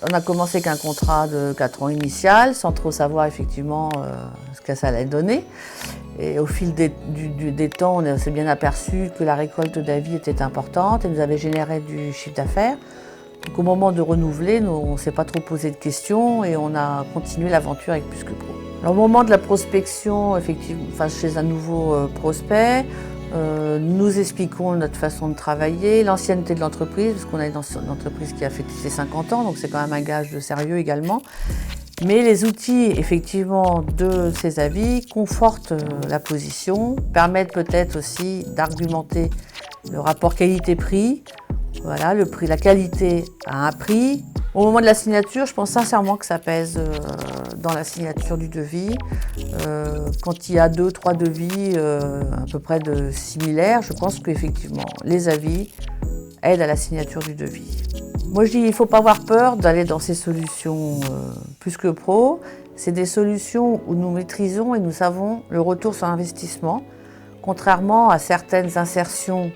On a commencé qu'un contrat de 4 ans initial, sans trop savoir effectivement ce que ça allait donner. Et au fil des temps, on s'est bien aperçu que la récolte d'avis était importante et nous avait généré du chiffre d'affaires. Donc au moment de renouveler, on ne s'est pas trop posé de questions et on a continué l'aventure avec Plus que Pro. Alors, au moment de la prospection, effectivement, chez un nouveau prospect, nous expliquons notre façon de travailler, l'ancienneté de l'entreprise, parce qu'on a une entreprise qui a fêté ses 50 ans, donc c'est quand même un gage de sérieux également. Mais les outils, effectivement, de ces avis confortent la position, permettent peut-être aussi d'argumenter le rapport qualité-prix. Voilà, le prix, la qualité a un prix. Au moment de la signature, je pense sincèrement que ça pèse dans la signature du devis. Quand il y a 2-3 devis à peu près similaires, je pense qu'effectivement, les avis aident à la signature du devis. Moi, je dis qu'il ne faut pas avoir peur d'aller dans ces solutions Plus que Pro. C'est des solutions où nous maîtrisons et nous savons le retour sur investissement, contrairement à certaines insertions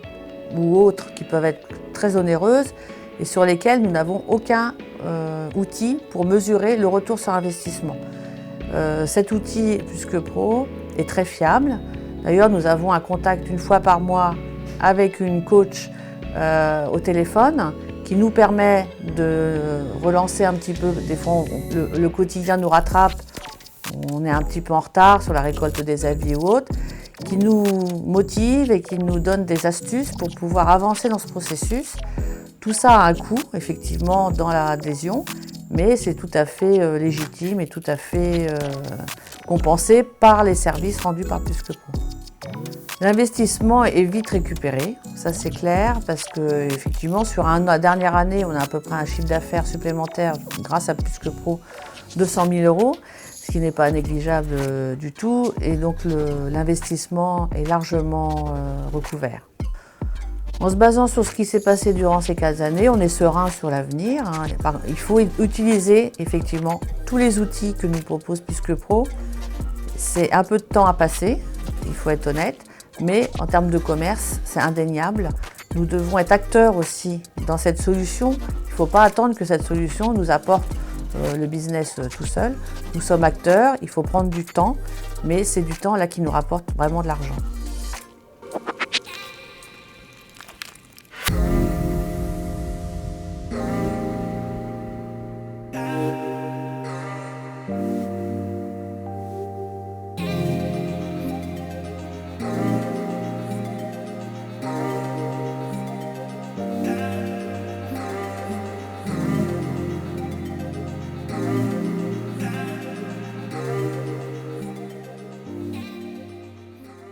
ou autres qui peuvent être très onéreuses et sur lesquelles nous n'avons aucun outil pour mesurer le retour sur investissement. Cet outil Plus que Pro est très fiable. D'ailleurs, nous avons un contact une fois par mois avec une coach au téléphone qui nous permet de relancer un petit peu. Des fois, le quotidien nous rattrape, on est un petit peu en retard sur la récolte des avis ou autres, qui nous motive et qui nous donne des astuces pour pouvoir avancer dans ce processus. Tout ça a un coût, effectivement, dans l'adhésion, mais c'est tout à fait légitime et tout à fait compensé par les services rendus par Plus que Pro. L'investissement est vite récupéré, ça c'est clair, parce que effectivement sur la dernière année, on a à peu près un chiffre d'affaires supplémentaire grâce à Plus que Pro, 200 000 €, ce qui n'est pas négligeable du tout, et donc l'investissement est largement recouvert. En se basant sur ce qui s'est passé durant ces 4 années, on est serein sur l'avenir. Il faut utiliser effectivement tous les outils que nous propose Plus que Pro. C'est un peu de temps à passer, il faut être honnête, mais en termes de commerce, c'est indéniable. Nous devons être acteurs aussi dans cette solution. Il ne faut pas attendre que cette solution nous apporte le business tout seul. Nous sommes acteurs, il faut prendre du temps, mais c'est du temps là qui nous rapporte vraiment de l'argent.